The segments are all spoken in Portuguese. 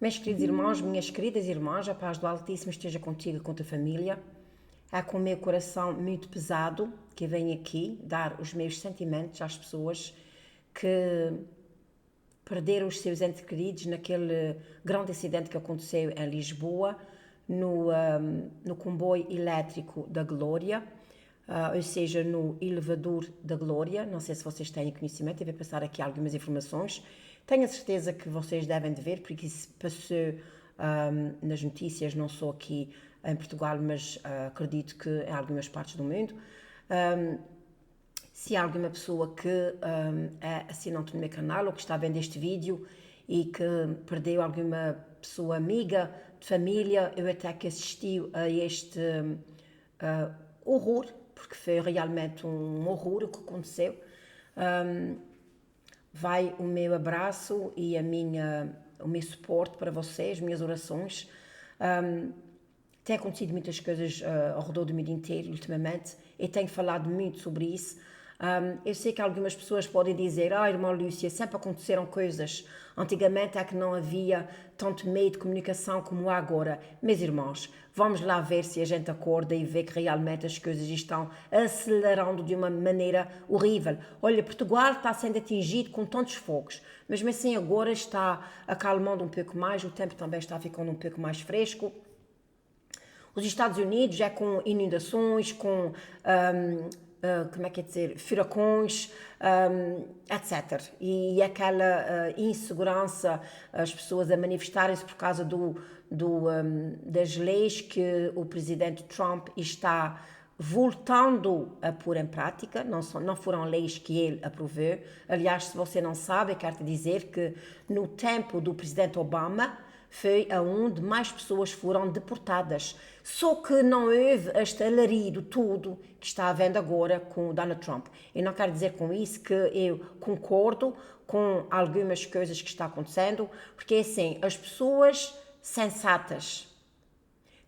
Meus queridos irmãos, minhas queridas irmãs, a paz do Altíssimo esteja contigo e com a tua família. É com o meu coração muito pesado que venho aqui dar os meus sentimentos às pessoas que perderam os seus entes queridos naquele grande acidente que aconteceu em Lisboa, no comboio elétrico da Glória, ou seja, no elevador da Glória. Não sei se vocês têm conhecimento, eu vou passar aqui algumas informações. Tenho a certeza que vocês devem de ver, porque isso passou nas notícias, não só aqui em Portugal, mas acredito que em algumas partes do mundo. Se há alguma pessoa que é assinante do meu canal ou que está vendo este vídeo e que perdeu alguma pessoa amiga, de família, eu até que assisti a este horror, porque foi realmente um horror o que aconteceu. Vai o meu abraço e o meu suporte para vocês, minhas orações. Tem acontecido muitas coisas ao redor do mundo inteiro ultimamente e tenho falado muito sobre isso. Eu sei que algumas pessoas podem dizer: irmã Lúcia, sempre aconteceram coisas. Antigamente é que não havia tanto meio de comunicação como há agora. Meus irmãos, vamos lá ver se a gente acorda e vê que realmente as coisas estão acelerando de uma maneira horrível. Olha, Portugal está sendo atingido com tantos fogos, mas assim agora está acalmando um pouco mais, o tempo também está ficando um pouco mais fresco. Os Estados Unidos é com inundações, com como é que é dizer, furacões, etc. E aquela insegurança, as pessoas a manifestarem-se por causa das leis que o presidente Trump está voltando a pôr em prática. Não foram leis que ele aprovou. Aliás, se você não sabe, eu quero te dizer que no tempo do presidente Obama foi aonde mais pessoas foram deportadas. Só que não houve este alarido todo que está havendo agora com o Donald Trump. Eu não quero dizer com isso que eu concordo com algumas coisas que estão acontecendo, porque assim, as pessoas sensatas,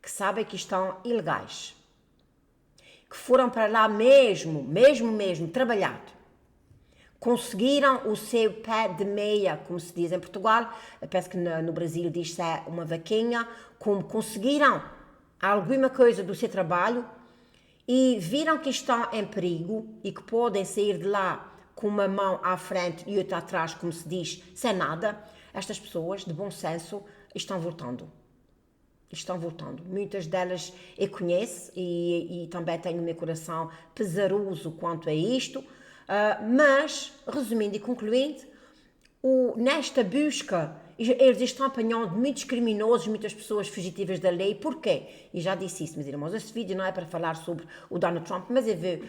que sabem que estão ilegais, que foram para lá mesmo trabalhar, conseguiram o seu pé de meia, como se diz em Portugal, eu penso que no Brasil diz-se uma vaquinha, como conseguiram alguma coisa do seu trabalho e viram que estão em perigo e que podem sair de lá com uma mão à frente e outra atrás, como se diz, sem nada, estas pessoas de bom senso estão voltando. Estão voltando. Muitas delas eu conheço e também tenho o meu coração pesaroso quanto a isto. Mas, resumindo e concluindo, nesta busca, eles estão apanhando muitos criminosos, muitas pessoas fugitivas da lei. Porquê? E já disse isso, meus irmãos, este vídeo não é para falar sobre o Donald Trump, mas eu vou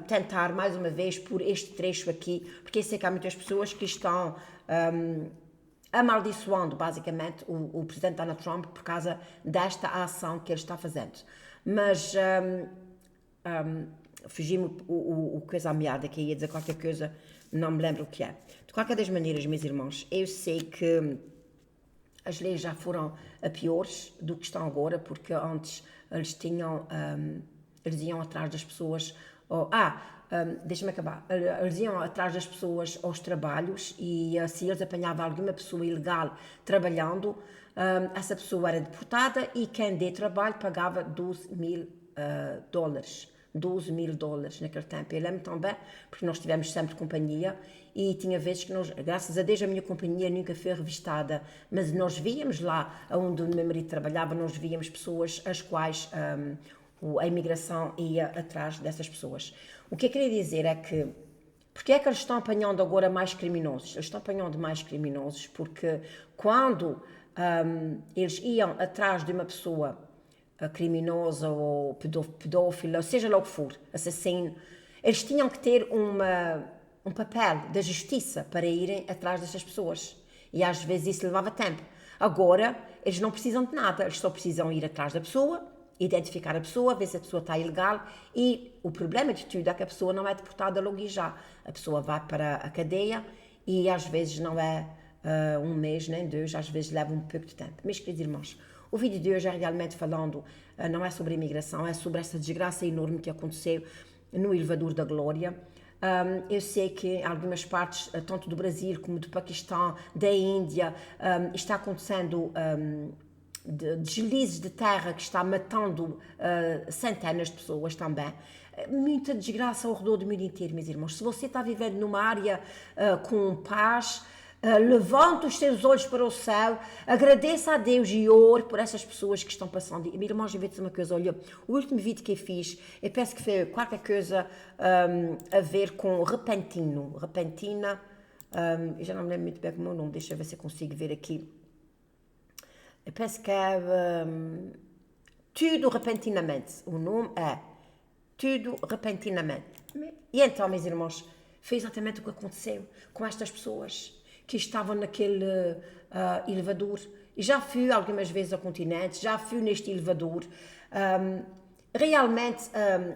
tentar mais uma vez por este trecho aqui, porque eu sei que há muitas pessoas que estão amaldiçoando basicamente o presidente Donald Trump por causa desta ação que ele está fazendo. Mas fugi-me o coisa à meada, que ia dizer qualquer coisa, não me lembro o que é. De qualquer das maneiras, meus irmãos, eu sei que as leis já foram a piores do que estão agora, porque antes eles iam atrás das pessoas. Deixa-me acabar. Eles iam atrás das pessoas aos trabalhos e se eles apanhavam alguma pessoa ilegal trabalhando, essa pessoa era deportada e quem dê trabalho pagava $12,000. $12,000 naquele tempo. Eu lembro também, porque nós tivemos sempre companhia e tinha vezes que nós, graças a Deus, a minha companhia nunca foi revistada, mas nós víamos lá onde o meu marido trabalhava, nós víamos pessoas as quais a imigração ia atrás dessas pessoas. O que eu queria dizer é que, porque é que eles estão apanhando agora mais criminosos? Eles estão apanhando mais criminosos porque quando eles iam atrás de uma pessoa criminosa ou pedófila, ou seja lá o que for, assassino, eles tinham que ter um papel da justiça para irem atrás dessas pessoas. E às vezes isso levava tempo. Agora, eles não precisam de nada, eles só precisam ir atrás da pessoa, identificar a pessoa, ver se a pessoa está ilegal e o problema de tudo é que a pessoa não é deportada logo e já. A pessoa vai para a cadeia e às vezes não é um mês nem dois, às vezes leva um pouco de tempo. Meus queridos irmãos, o vídeo de hoje é realmente falando, não é sobre a imigração, é sobre essa desgraça enorme que aconteceu no elevador da Glória. Eu sei que em algumas partes, tanto do Brasil como do Paquistão, da Índia, está acontecendo deslizes de terra que está matando centenas de pessoas também. Muita desgraça ao redor do mundo inteiro, meus irmãos. Se você está vivendo numa área com paz, levante os seus olhos para o céu, agradeça a Deus e ore por essas pessoas que estão passando. E, meus irmãos, eu vou dizer uma coisa, olha, o último vídeo que eu fiz, eu penso que foi qualquer coisa a ver com repentina, eu já não me lembro muito bem como é o nome, deixa eu ver se eu consigo ver aqui. Eu penso que é tudo repentinamente, o nome é tudo repentinamente. E então, meus irmãos, foi exatamente o que aconteceu com estas pessoas que estavam naquele elevador. E já fui algumas vezes ao continente, já fui neste elevador. Realmente,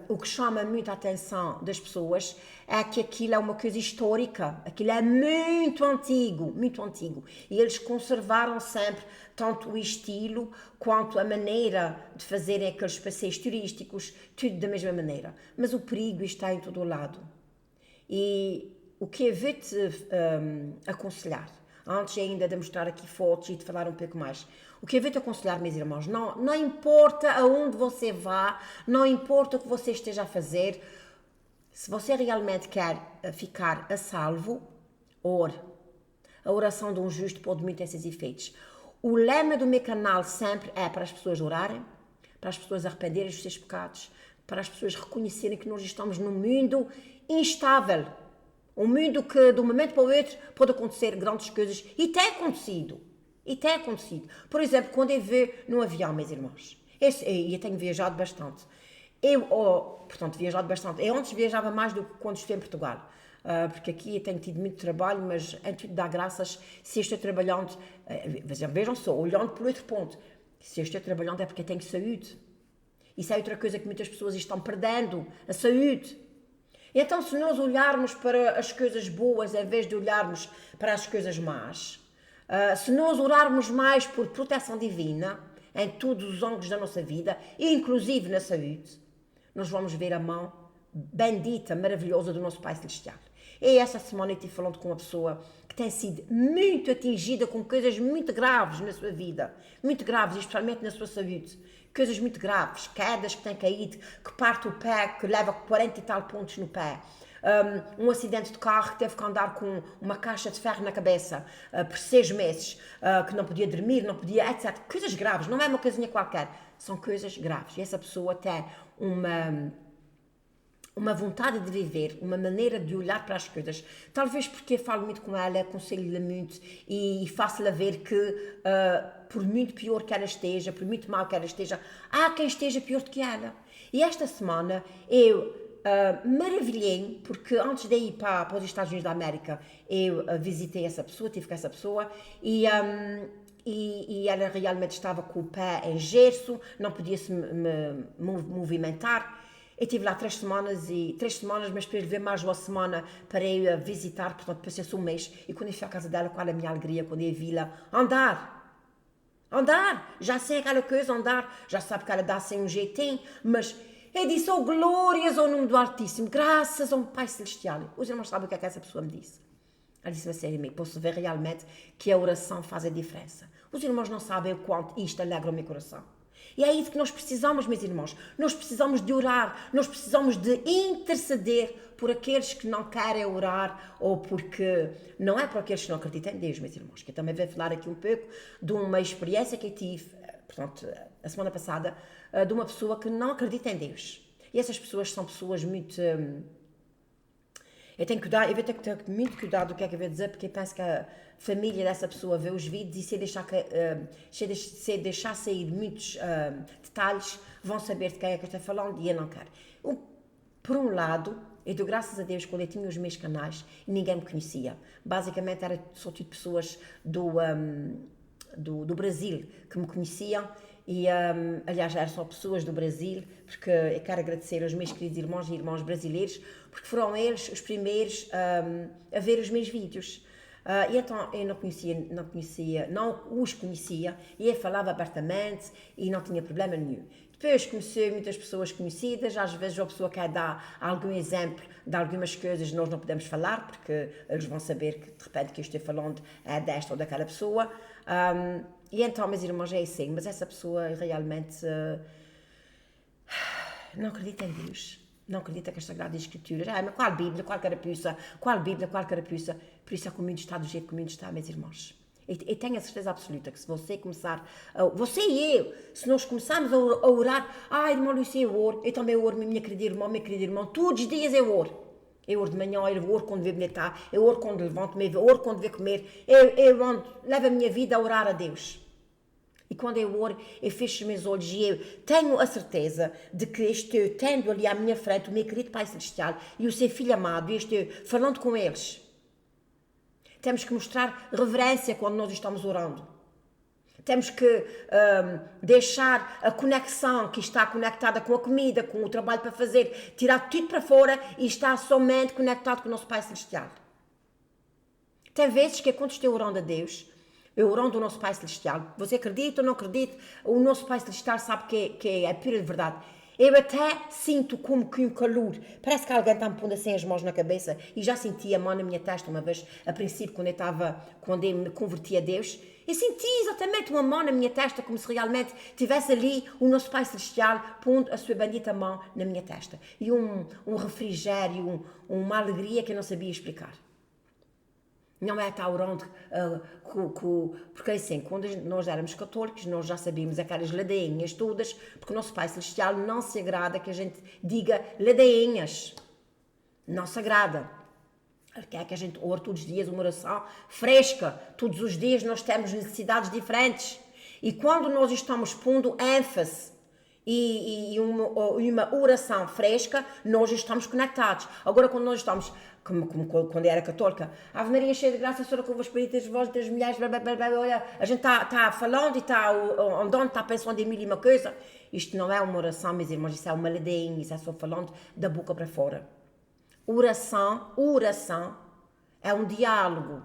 o que chama muito a atenção das pessoas é que aquilo é uma coisa histórica, aquilo é muito antigo, muito antigo. E eles conservaram sempre tanto o estilo quanto a maneira de fazerem aqueles passeios turísticos, tudo da mesma maneira. Mas o perigo está em todo o lado. E o que eu vou te aconselhar, antes ainda de mostrar aqui fotos e de falar um pouco mais, o que eu vou te aconselhar, meus irmãos, não importa aonde você vá, não importa o que você esteja a fazer, se você realmente quer ficar a salvo, ore. A oração de um justo pode muito esses efeitos. O lema do meu canal sempre é para as pessoas orarem, para as pessoas arrependerem dos seus pecados, para as pessoas reconhecerem que nós estamos num mundo instável. Um mundo que de um momento para o outro pode acontecer grandes coisas e tem acontecido. E tem acontecido. Por exemplo, quando eu vou num avião, meus irmãos, eu tenho viajado bastante. Portanto, viajado bastante. Eu antes viajava mais do que quando estive em Portugal. Porque aqui eu tenho tido muito trabalho, mas em tudo dá graças se eu estou trabalhando. Vejam só, olhando por outro ponto, se eu estou trabalhando é porque eu tenho saúde. Isso é outra coisa que muitas pessoas estão perdendo, a saúde. Então, se nós olharmos para as coisas boas em vez de olharmos para as coisas más, se nós orarmos mais por proteção divina em todos os âmbitos da nossa vida, inclusive na saúde, nós vamos ver a mão bendita, maravilhosa do nosso Pai Celestial. E esta semana eu estive falando com uma pessoa que tem sido muito atingida com coisas muito graves na sua vida, muito graves, especialmente na sua saúde. Coisas muito graves, quedas que têm caído, que parte o pé, que leva 40 e tal pontos no pé. Um acidente de carro que teve que andar com uma caixa de ferro na cabeça por 6 meses, que não podia dormir, não podia, etc. Coisas graves, não é uma coisinha qualquer, são coisas graves. E essa pessoa tem uma vontade de viver, uma maneira de olhar para as coisas. Talvez porque eu falo muito com ela, aconselho-lhe muito e faço-lhe ver que, por muito pior que ela esteja, por muito mal que ela esteja, há quem esteja pior do que ela. E esta semana eu maravilhei, porque antes de ir para os Estados Unidos da América, eu visitei essa pessoa, tive com essa pessoa e ela realmente estava com o pé em gesso, não podia se movimentar. Eu estive lá 3 semanas, mas depois de ver mais uma semana para eu visitar, portanto, passei-se um mês. E quando eu fui à casa dela, qual a minha alegria quando eu vi-la andar, já sei aquela coisa, andar, já sabe que ela dá sem um jeitinho, mas eu disse, oh glórias ao nome do Altíssimo, graças ao Pai Celestial. Os irmãos sabem o que é que essa pessoa me disse. Ela disse assim, posso ver realmente que a oração faz a diferença. Os irmãos não sabem o quanto isto alegra o meu coração. E é isso que nós precisamos, meus irmãos. Nós precisamos de orar, nós precisamos de interceder por aqueles que não querem orar ou porque não é para aqueles que não acreditam em Deus, meus irmãos. Que eu também vou falar aqui um pouco de uma experiência que eu tive, portanto, a semana passada, de uma pessoa que não acredita em Deus. E essas pessoas são pessoas muito... eu vou ter que ter muito cuidado do que é que eu vou dizer, porque eu penso que a família dessa pessoa vê os vídeos e se deixar sair muitos detalhes, vão saber de quem é que eu estou falando e eu não quero. Por um lado, eu dou graças a Deus quando eu tinha os meus canais e ninguém me conhecia. Basicamente, era só tipo pessoas do Brasil que me conheciam. E, aliás, eram só pessoas do Brasil, porque eu quero agradecer aos meus queridos irmãos e irmãs brasileiros, porque foram eles os primeiros a ver os meus vídeos. E então eu não os conhecia, e eu falava abertamente e não tinha problema nenhum. Depois conheci muitas pessoas conhecidas, às vezes a pessoa quer dar algum exemplo de algumas coisas nós não podemos falar, porque eles vão saber que de repente que eu estou falando é desta ou daquela pessoa. E então, meus irmãos, é assim, mas essa pessoa realmente não acredita em Deus. Não acredita que as Sagradas Escrituras. Mas qual Bíblia, qual carapuça? Qual Bíblia, qual carapuça? Por isso é que o mundo está do jeito que o mundo está, meus irmãos. E tenho a certeza absoluta que se você começar, você e eu, se nós começarmos a orar, irmão Luís, eu oro, eu também oro, minha querida irmã, meu querido irmão, todos os dias eu oro. Eu oro de manhã, eu oro quando vou meditar, eu oro quando levanto-me, eu oro quando vou comer, eu levo a minha vida a orar a Deus. E quando eu oro, eu fecho os meus olhos e eu tenho a certeza de que estou tendo ali à minha frente o meu querido Pai Celestial e o seu Filho amado e estou falando com eles. Temos que mostrar reverência quando nós estamos orando. Temos que deixar a conexão que está conectada com a comida, com o trabalho para fazer, tirar tudo para fora e estar somente conectado com o nosso Pai Celestial. Tem vezes que quando estou orando a Deus, eu orando o nosso Pai Celestial, você acredita ou não acredita, o nosso Pai Celestial sabe que é pura de verdade. Eu até sinto como que um calor, parece que alguém está me pondo assim as mãos na cabeça, e já senti a mão na minha testa uma vez, a princípio, quando eu me converti a Deus, eu senti exatamente uma mão na minha testa, como se realmente tivesse ali o nosso Pai Celestial pondo a sua bendita mão na minha testa. E um refrigério, uma alegria que eu não sabia explicar. Não é estar orando, porque assim, quando nós éramos católicos, nós já sabíamos aquelas ladainhas todas, porque o nosso Pai Celestial não se agrada que a gente diga ladainhas. Não se agrada. Ele quer que a gente ore todos os dias uma oração fresca. Todos os dias nós temos necessidades diferentes. E quando nós estamos pondo ênfase e uma oração fresca, nós estamos conectados. Agora, quando nós estamos, como quando eu era católica, Ave Maria cheia de graça, a Senhora com o Espírito, as vozes das mulheres, blá, blá, blá, blá, olha, a gente está falando e está andando, está pensando em mil e uma coisa. Isto não é uma oração, meus irmãos, isso é uma ladainha, isso é só falando da boca para fora. Oração é um diálogo.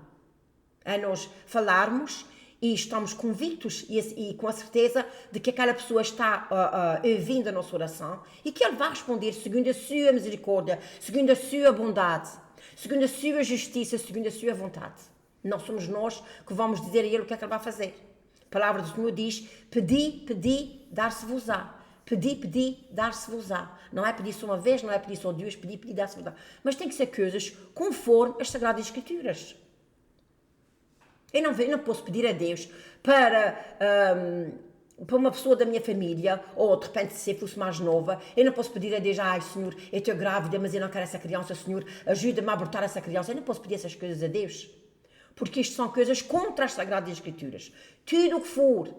É nós falarmos e estamos convictos e com a certeza de que aquela pessoa está ouvindo a nossa oração e que ele vai responder segundo a sua misericórdia, segundo a sua bondade, segundo a sua justiça, segundo a sua vontade. Não somos nós que vamos dizer a ele o que é que ele vai fazer. A palavra do Senhor diz: pedi, dar-se-vos-á. Pedi, dar-se-vos-á. Não é pedir só uma vez, não é pedir só duas, pedi, dar-se-vos-á. Mas tem que ser coisas conforme as Sagradas Escrituras. Eu não posso pedir a Deus para uma pessoa da minha família, ou de repente se eu fosse mais nova, eu não posso pedir a Deus, Senhor, eu estou grávida, mas eu não quero essa criança, Senhor, ajuda-me a abortar essa criança. Eu não posso pedir essas coisas a Deus, porque isto são coisas contra as Sagradas Escrituras. Tudo o que for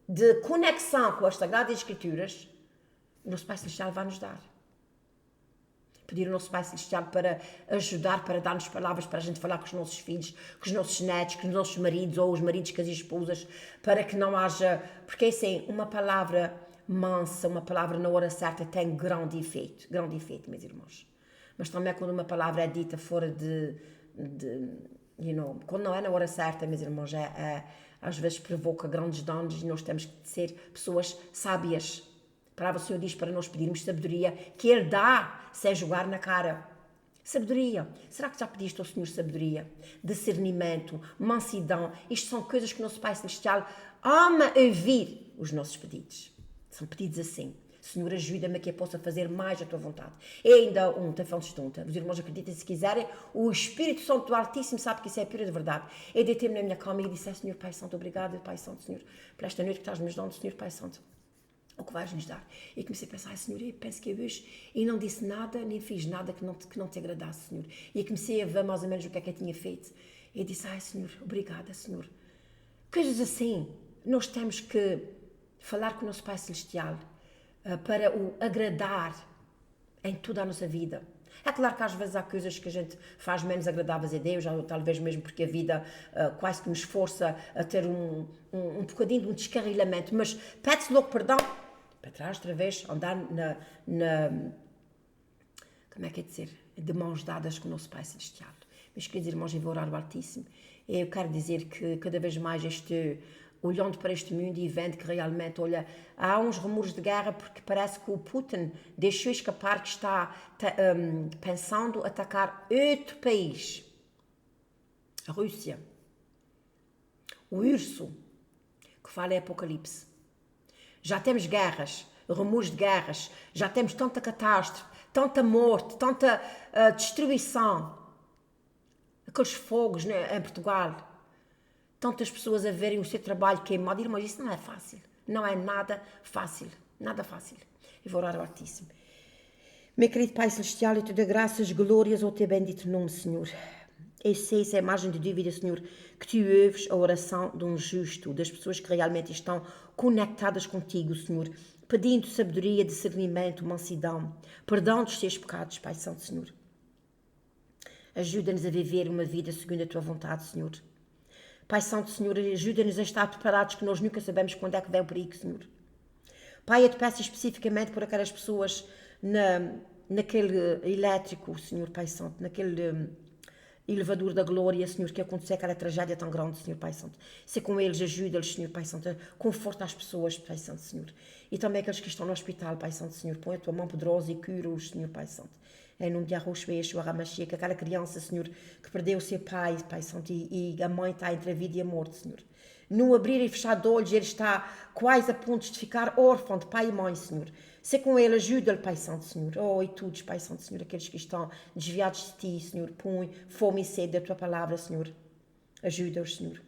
de conexão com as Sagradas Escrituras, o nosso Pai Celestial vai nos dar. Pedir ao nosso Pai Celestial para ajudar, para dar-nos palavras para a gente falar com os nossos filhos, com os nossos netos, com os nossos maridos ou os maridos com as esposas, para que não haja... Porque assim, uma palavra mansa, uma palavra na hora certa tem grande efeito, meus irmãos. Mas também quando uma palavra é dita fora quando não é na hora certa, meus irmãos, às vezes provoca grandes danos e nós temos que ser pessoas sábias. A palavra do Senhor diz para nós pedirmos sabedoria, que Ele dá sem jogar na cara. Sabedoria. Será que já pediste ao Senhor sabedoria? Discernimento, mansidão. Isto são coisas que o nosso Pai Celestial ama ouvir os nossos pedidos. São pedidos assim. Senhor, ajuda-me a que eu possa fazer mais a tua vontade. E ainda tefão de estunta. Os irmãos acreditem se quiserem. O Espírito Santo do Altíssimo sabe que isso é pura de verdade. Eu deitei-me na minha cama e disse: Senhor Pai Santo, obrigado, Pai Santo, Senhor, por esta noite que estás-nos dando, Senhor Pai Santo. O que vais nos dar? E comecei a pensar: Senhor, eu penso que eu hoje e não disse nada, nem fiz nada que não te agradasse, Senhor. E comecei a ver mais ou menos o que é que eu tinha feito. E disse: Senhor, obrigada, Senhor. Coisas assim. Nós temos que falar com o nosso Pai Celestial para o agradar em toda a nossa vida. É claro que às vezes há coisas que a gente faz menos agradáveis a Deus, ou talvez mesmo porque a vida quase que nos força a ter um bocadinho de um descarrilamento, mas pede-se logo perdão, para trás outra vez, andar como é que é dizer, de mãos dadas com o nosso Pai Celestial. Meus queridos irmãos, eu vou orar ao Altíssimo Eu quero dizer que cada vez mais olhando para este mundo e vendo que realmente, olha, há uns rumores de guerra porque parece que o Putin deixou escapar que está pensando atacar outro país, a Rússia. O urso que fala é Apocalipse. Já temos guerras, rumores de guerras, já temos tanta catástrofe, tanta morte, tanta destruição. Aqueles fogos, né, em Portugal. Tantas pessoas a verem o seu trabalho queimado. Irmãos, isso não é fácil. Não é nada fácil. Nada fácil. Eu vou orar ao Altíssimo. Meu querido Pai Celestial, eu te dou graças, glórias ao teu bendito nome, Senhor. Eu sei, sem margem de dúvida, Senhor, que tu ouves a oração de um justo, das pessoas que realmente estão conectadas contigo, Senhor, pedindo sabedoria, discernimento, mansidão, perdão dos seus pecados, Pai Santo, Senhor. Ajuda-nos a viver uma vida segundo a tua vontade, Senhor. Pai Santo, Senhor, ajuda-nos a estar preparados, que nós nunca sabemos quando é que vem o perigo, Senhor. Pai, eu te peço especificamente por aquelas pessoas naquele elétrico, Senhor, Pai Santo, naquele elevador da glória, Senhor, que aconteceu aquela tragédia tão grande, Senhor, Pai Santo. Se com eles, ajuda-los, Senhor, Pai Santo, conforta as pessoas, Pai Santo, Senhor. E também aqueles que estão no hospital, Pai Santo, Senhor, põe a tua mão poderosa e cura-os, Senhor, Pai Santo. Em nome de Yahushua Yeshua HaMashiach, aquela criança, Senhor, que perdeu o seu pai, Pai Santo, e a mãe está entre a vida e a morte, Senhor. No abrir e fechar de olhos, ele está quase a ponto de ficar órfão de pai e mãe, Senhor. Se com ele, ajuda-lhe, Pai Santo, Senhor. Oh, e todos, Pai Santo, Senhor, aqueles que estão desviados de Ti, Senhor, põe fome e sede da Tua palavra, Senhor. Ajuda-os, Senhor.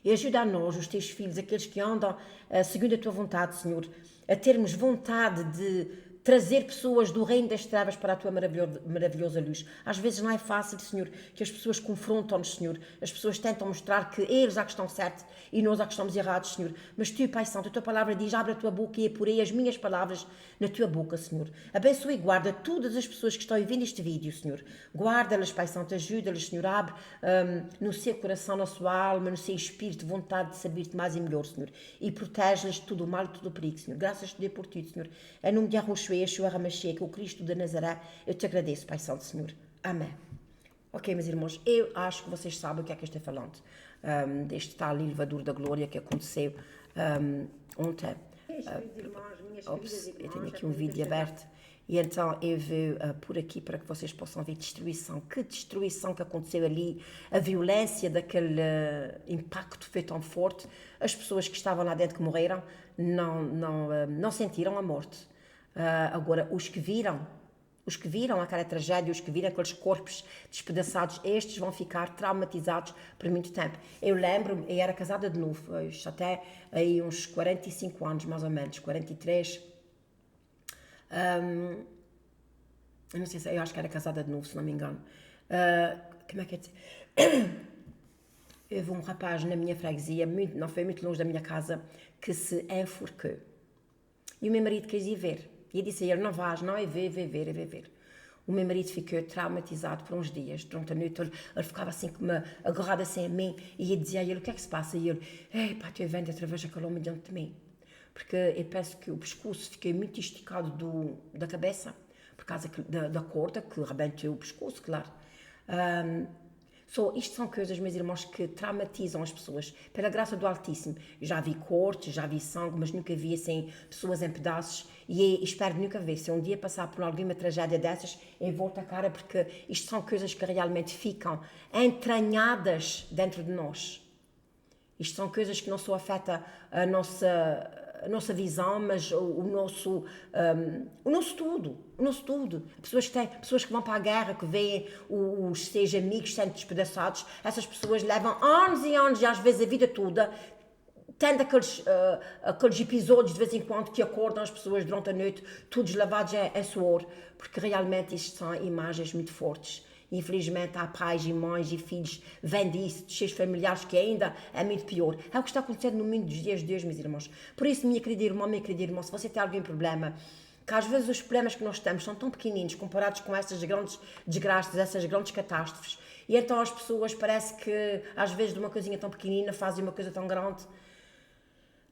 E ajuda a nós, os Teus filhos, aqueles que andam segundo a Tua vontade, Senhor, a termos vontade de trazer pessoas do reino das trevas para a Tua maravilhosa luz. Às vezes não é fácil, Senhor, que as pessoas confrontam-nos, Senhor. As pessoas tentam mostrar que eles é que estão certos e nós é que estamos errados, Senhor. Mas Tu, Pai Santo, a Tua palavra diz, abre a Tua boca e apurei as minhas palavras na Tua boca, Senhor. Abençoa e guarda todas as pessoas que estão ouvindo este vídeo, Senhor. Guarda-las, Pai Santo, ajuda-las, Senhor. Abre no seu coração, na sua alma, no seu espírito, vontade de saber-te mais e melhor, Senhor. E protege-las de todo o mal e de todo o perigo, Senhor. Graças te dê por Ti, Senhor. Em nome de Yahushua Yeshua HaMashiach, o Cristo de Nazaré, eu te agradeço, Pai Santo, Senhor. Amém. Ok, meus irmãos, eu acho que vocês sabem o que é que eu estou falando. Deste tal elevador da glória que aconteceu ontem. Eu tenho aqui um vídeo aberto. E então eu vou por aqui para que vocês possam ver destruição. Que destruição que aconteceu ali. A violência daquele impacto foi tão forte. As pessoas que estavam lá dentro que morreram não sentiram a morte. Agora, os que viram aquela tragédia, os que viram aqueles corpos despedaçados, estes vão ficar traumatizados por muito tempo. Eu lembro-me, eu era casada de novo, até aí uns 45 anos, mais ou menos, 43. Eu não sei se, eu acho que era casada de novo, se não me engano. Como é que é dizer? Houve um rapaz na minha freguesia, não foi muito longe da minha casa, que se enforcou. E o meu marido quis ir ver. E eu disse a ele, não vais, não, é ver. O meu marido ficou traumatizado por uns dias. Durante a noite ele ficava assim, agarrado assim a mim, e eu dizia a ele, o que é que se passa? E ele, ei pá, tu vendo através daquele homem diante de mim. Porque eu penso que o pescoço ficou muito esticado da cabeça, por causa da corda que rebentou o pescoço, claro. Isto são coisas, meus irmãos, que traumatizam as pessoas. Pela graça do Altíssimo, já vi cortes, já vi sangue, mas nunca vi assim pessoas em pedaços, e espero nunca ver. Se um dia passar por alguma tragédia dessas, eu volto a cara, porque isto são coisas que realmente ficam entranhadas dentro de nós. Isto são coisas que não só afetam a nossa visão, mas o nosso tudo. Pessoas que vão para a guerra, que veem os seus amigos sendo despedaçados, essas pessoas levam anos e anos, e às vezes a vida toda, tendo aqueles episódios de vez em quando que acordam as pessoas durante a noite, todos lavados em suor, porque realmente isto são imagens muito fortes. Infelizmente há pais e mães e filhos vêm disso, dos seus familiares, que ainda é muito pior. É o que está acontecendo no mundo dos dias de hoje, meus irmãos. Por isso, minha querida irmã, se você tem algum problema, que às vezes os problemas que nós temos são tão pequeninos comparados com essas grandes desgraças, essas grandes catástrofes, e então as pessoas parece que às vezes de uma coisinha tão pequenina fazem uma coisa tão grande.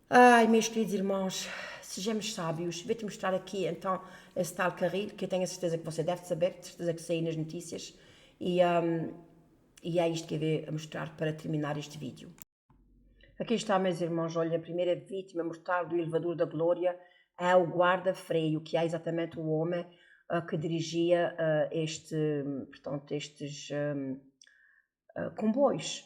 Ai, meus queridos irmãos, sejamos sábios. Vou-te mostrar aqui então esse tal carril, que eu tenho a certeza que você deve saber, de certeza que saiu nas notícias. E E é isto que eu vou mostrar para terminar este vídeo. Aqui está, meus irmãos, olha, a primeira vítima mortal do elevador da glória é o guarda-freio, que é exatamente o homem que dirigia estes comboios.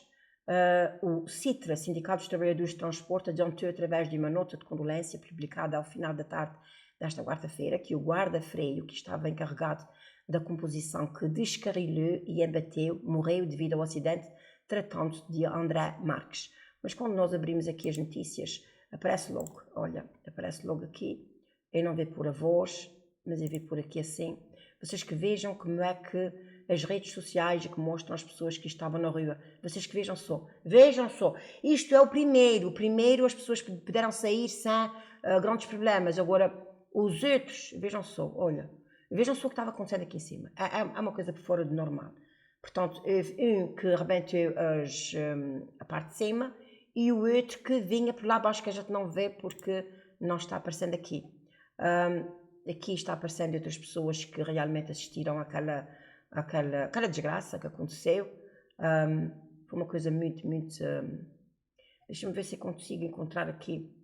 O CITRA, Sindicato dos Trabalhadores de Transporte, adiantou através de uma nota de condolência publicada ao final da tarde desta quarta-feira que o guarda-freio, que estava encarregado da composição que descarrilhou e embateu, morreu devido ao acidente, tratando-se de André Marques. Mas quando nós abrimos aqui as notícias, aparece logo, olha, aparece logo aqui, eu não vou pôr a voz, mas eu vou pôr aqui assim, vocês que vejam como é que as redes sociais que mostram as pessoas que estavam na rua, vocês que vejam só, isto é o primeiro as pessoas puderam sair sem grandes problemas, agora os outros, vejam só, olha, vejam só o que estava acontecendo aqui em cima, é uma coisa por fora do normal. Portanto, houve um que arrebentou a parte de cima e o outro que vinha por lá abaixo, que a gente não vê porque não está aparecendo aqui. Aqui está aparecendo outras pessoas que realmente assistiram àquela desgraça que aconteceu. Foi uma coisa muito... deixa-me ver se eu consigo encontrar aqui.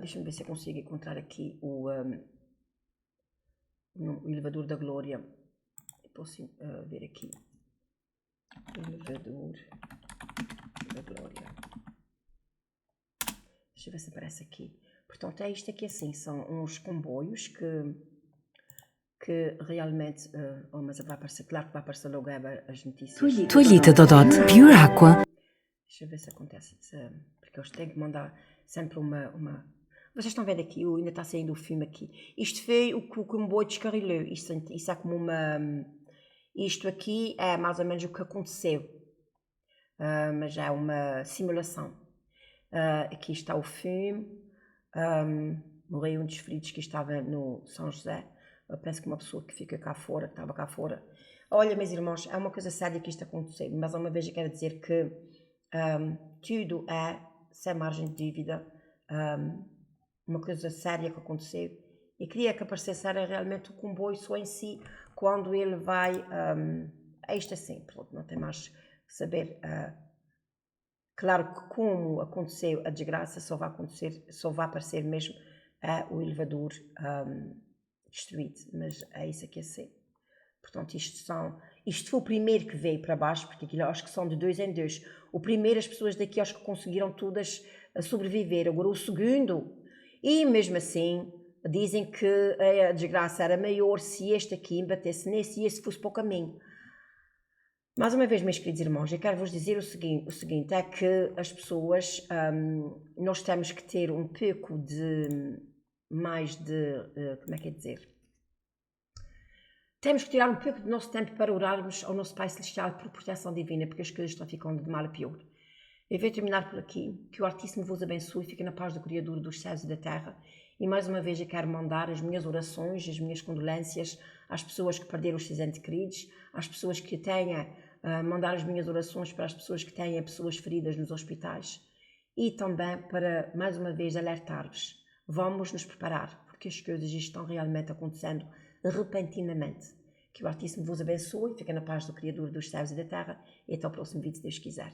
Deixa-me ver se eu consigo encontrar aqui o elevador da glória. Posso ver aqui. Elevador da glória. Deixa eu ver se aparece aqui. Portanto, é isto aqui assim. São uns comboios que realmente... mas vai aparecer, claro que vai aparecer logo as notícias. Toalhita Dodot Pure Aqua. Deixa eu ver se acontece. Porque eles têm que mandar sempre uma... Vocês estão vendo aqui, ainda está saindo o filme aqui. Isto foi o que o comboio descarrilhou. Isso é como uma... Isto aqui é mais ou menos o que aconteceu. Mas é uma simulação. Aqui está o filme. Morreu um dos feridos que estava no São José. Eu penso que uma pessoa que fica cá fora, que estava cá fora. Olha, meus irmãos, é uma coisa séria que isto aconteceu. Mas uma vez eu quero dizer que tudo é, sem margem de dúvida, uma coisa séria que aconteceu. E queria que aparecesse era realmente o comboio só em si, quando ele vai... é isto assim, não tem mais que saber. Claro que como aconteceu a desgraça, só vai aparecer mesmo o elevador destruído, mas é isso aqui assim. Portanto, isto foi o primeiro que veio para baixo, porque aquilo acho que são de 2 em 2. O primeiro, as pessoas daqui acho que conseguiram todas sobreviver. Agora o segundo, e mesmo assim, dizem que a desgraça era maior se este aqui embatesse nesse e esse fosse para o caminho. Mais uma vez, meus queridos irmãos, eu quero vos dizer o seguinte, é que as pessoas, nós temos que ter um pouco como é que é dizer? Temos que tirar um pouco do nosso tempo para orarmos ao nosso Pai Celestial por proteção divina, porque as coisas estão ficando de mal a pior. Eu vou terminar por aqui, que o Altíssimo vos abençoe e fique na paz do Criador dos céus e da terra. E mais uma vez eu quero mandar as minhas orações, as minhas condolências às pessoas que perderam os seus entes queridos, às pessoas que mandar as minhas orações para as pessoas que têm pessoas feridas nos hospitais e também para, mais uma vez, alertar-vos. Vamos nos preparar, porque as coisas estão realmente acontecendo repentinamente. Que o Altíssimo vos abençoe, fique na paz do Criador dos céus e da terra e até o próximo vídeo, se Deus quiser.